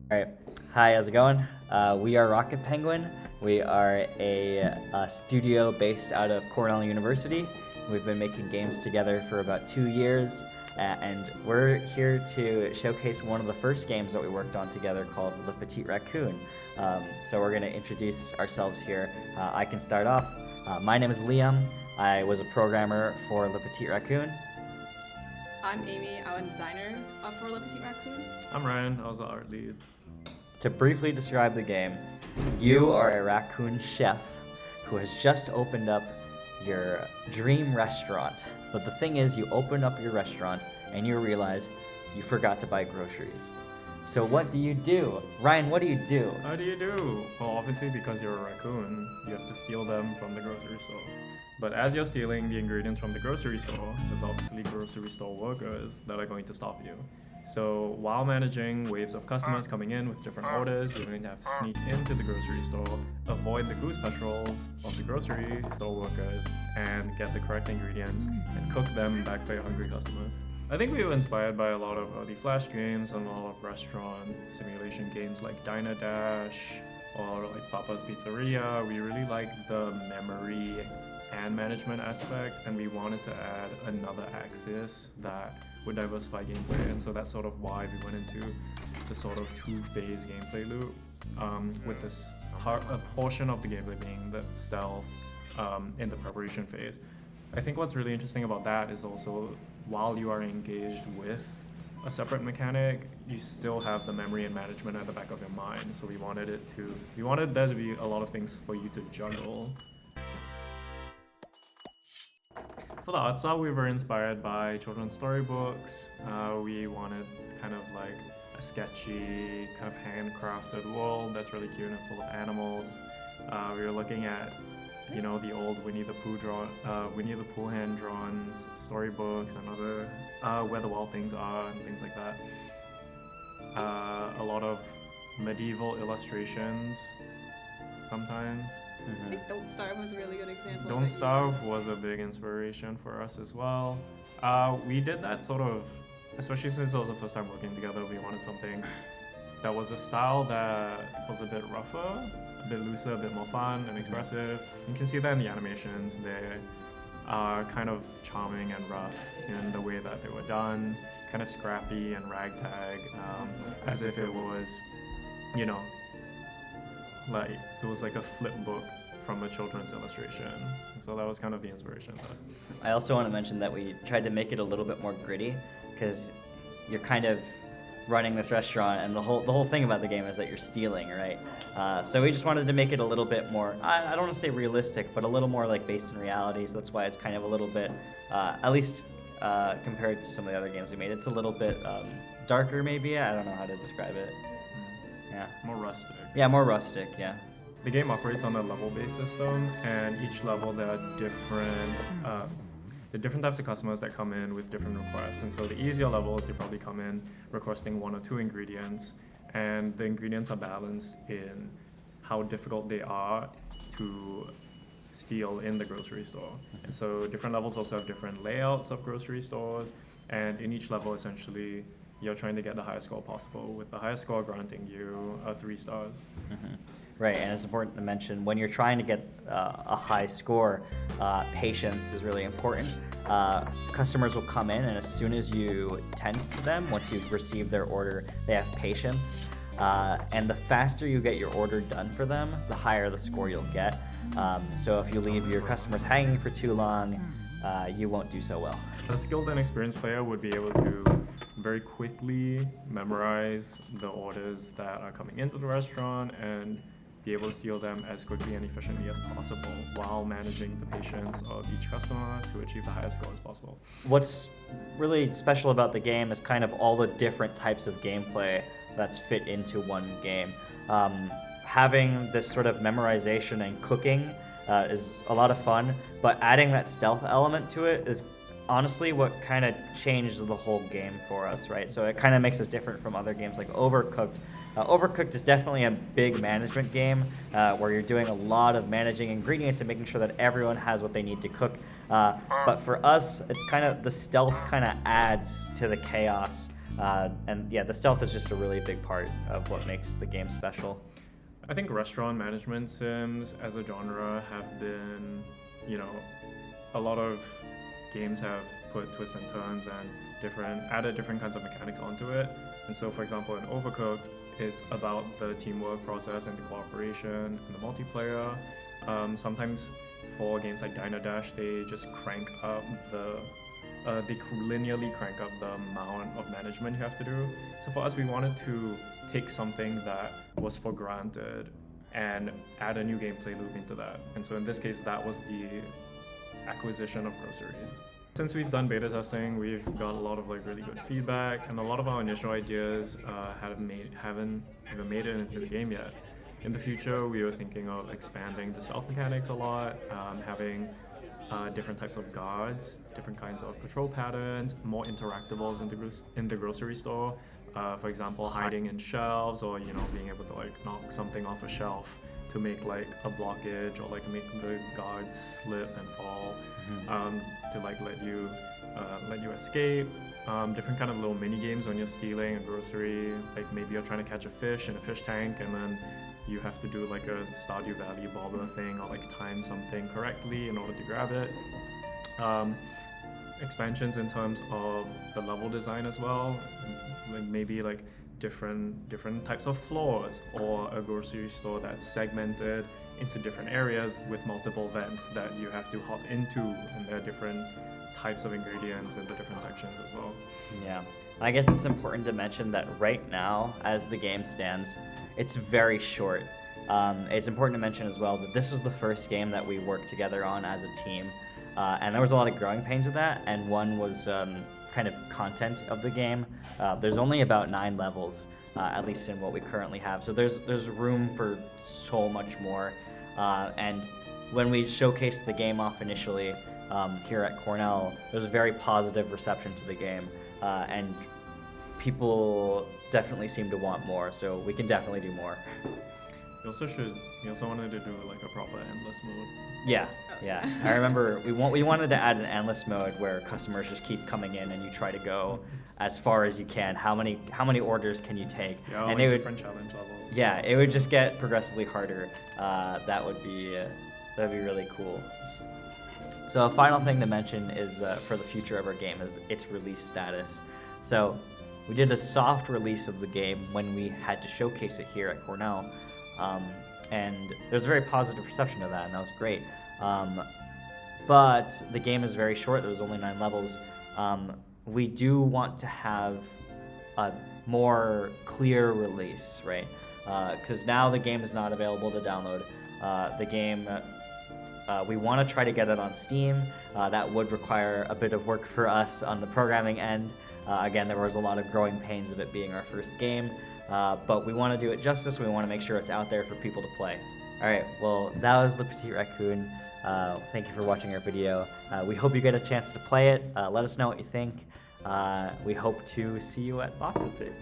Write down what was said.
All right. Hi, how's it going? We are Rocket Penguin. We are a studio based out of Cornell University. We've been making games together for about 2 years, and we're here to showcase one of the first games that we worked on together called the Petit Raccoon. So we're going to introduce ourselves here. I can start off. My name is Liam. I was a programmer for Le Petit Raccoon. I'm Amy. I'm a designer for Le Petit Raccoon. I'm Ryan. I was the art lead. To briefly describe the game, you are a raccoon chef who has just opened up your dream restaurant. But the thing is, you open up your restaurant and you realize you forgot to buy groceries. So what do you do? Ryan, what do you do? How do you do? Well, obviously, because you're a raccoon, you have to steal them from the grocery store. But as you're stealing the ingredients from the grocery store, there's obviously grocery store workers that are going to stop you. So while managing waves of customers coming in with different orders, you're going to have to sneak into the grocery store, avoid the goose patrols of the grocery store workers, and get the correct ingredients and cook them back for your hungry customers. I think we were inspired by a lot of early Flash games and a lot of restaurant simulation games like Diner Dash or like Papa's Pizzeria. We really liked the memory and management aspect, and we wanted to add another axis that would diversify gameplay, and so that's sort of why we went into the sort of two-phase gameplay loop, with this a portion of the gameplay being the stealth in the preparation phase. I think what's really interesting about that is also while you are engaged with a separate mechanic, you still have the memory and management at the back of your mind. So we wanted there to be a lot of things for you to juggle. For the art style, we were inspired by children's storybooks. We wanted kind of like a sketchy, kind of handcrafted world that's really cute and full of animals. We were looking at, the old Winnie the Pooh hand-drawn storybooks and other where the wild things are and things like that. A lot of medieval illustrations sometimes. I think Don't Starve was a really good example. Don't Starve was a big inspiration for us as well. We did that sort of, especially since it was the first time working together, we wanted something that was a style that was a bit rougher, a bit looser, a bit more fun and expressive. You can see that in the animations. They are kind of charming and rough in the way that they were done, kind of scrappy and ragtag, as if it was, like it was like a flip book from a children's illustration. And so that was kind of the inspiration there. I also want to mention that we tried to make it a little bit more gritty because you're kind of running this restaurant, and the whole thing about the game is that you're stealing, right? So we just wanted to make it a little bit more, I don't want to say realistic, but a little more like based in reality. So that's why it's kind of a little bit, at least compared to some of the other games we made, it's a little bit darker maybe. I don't know how to describe it. Yeah. More rustic. Yeah, more rustic, yeah. The game operates on a level-based system, and each level there are different types of customers that come in with different requests. And so the easier levels, they probably come in requesting one or two ingredients, and the ingredients are balanced in how difficult they are to steal in the grocery store. And so different levels also have different layouts of grocery stores, and in each level, essentially, you're trying to get the highest score possible, with the highest score granting you 3 stars. Mm-hmm. Right, and it's important to mention when you're trying to get a high score, patience is really important. Customers will come in, and as soon as you tend to them, once you've received their order, they have patience. And the faster you get your order done for them, the higher the score you'll get. So if you leave your customers hanging for too long, you won't do so well. A skilled and experienced player would be able to very quickly memorize the orders that are coming into the restaurant and be able to steal them as quickly and efficiently as possible while managing the patience of each customer to achieve the highest score as possible. What's really special about the game is kind of all the different types of gameplay that's fit into one game. Having this sort of memorization and cooking is a lot of fun, but adding that stealth element to it is honestly what kind of changed the whole game for us, right? So it kind of makes us different from other games like Overcooked. Overcooked is definitely a big management game where you're doing a lot of managing ingredients and making sure that everyone has what they need to cook. But for us, it's kind of the stealth kind of adds to the chaos And yeah, the stealth is just a really big part of what makes the game special. I think restaurant management sims as a genre have been, a lot of games have put twists and turns and added different kinds of mechanics onto it. And so, for example, in Overcooked, it's about the teamwork process and the cooperation and the multiplayer. Sometimes for games like Diner Dash, they just crank up they linearly crank up the amount of management you have to do. So for us, we wanted to take something that was for granted and add a new gameplay loop into that. And so in this case, that was the acquisition of groceries. Since we've done beta testing, we've got a lot of really good feedback, and a lot of our initial ideas haven't even made it into the game yet. In the future, we were thinking of expanding the stealth mechanics a lot, having different types of guards, different kinds of control patterns, more interactables in the grocery store. For example, hiding in shelves, or being able to knock something off a shelf to make a blockage, or make the guards slip and fall, to let you escape. Different kind of little mini games when you're stealing a grocery, maybe you're trying to catch a fish in a fish tank, and then you have to do a Stardew Valley bobber thing, or time something correctly in order to grab it. Expansions in terms of the level design as well, maybe different types of floors, or a grocery store that's segmented into different areas with multiple vents that you have to hop into, and there are different types of ingredients in the different sections as well. Yeah, I guess it's important to mention that right now, as the game stands, it's very short. It's important to mention as well that this was the first game that we worked together on as a team, and there was a lot of growing pains with that, and one was kind of content of the game. There's only about 9 levels, at least in what we currently have, so there's room for so much more. And when we showcased the game off initially here at Cornell, there was a very positive reception to the game, and people definitely seem to want more, so we can definitely do more. We also wanted to do a proper endless mode. Yeah. I remember we wanted to add an endless mode where customers just keep coming in and you try to go as far as you can. How many orders can you take? Yeah, and different challenge levels. Yeah, it would just get progressively harder. That would be really cool. So a final thing to mention is for the future of our game is its release status. So we did a soft release of the game when we had to showcase it here at Cornell. And there was a very positive reception to that, and that was great. But the game is very short. There was only 9 levels. We do want to have a more clear release, right? Because now the game is not available to download. The game, we want to try to get it on Steam. That would require a bit of work for us on the programming end. Again, there was a lot of growing pains of it being our first game. But we want to do it justice. We want to make sure it's out there for people to play. All right, well, that was the Petit Raccoon. Thank you for watching our video. We hope you get a chance to play it. Let us know what you think. We hope to see you at BostonFig.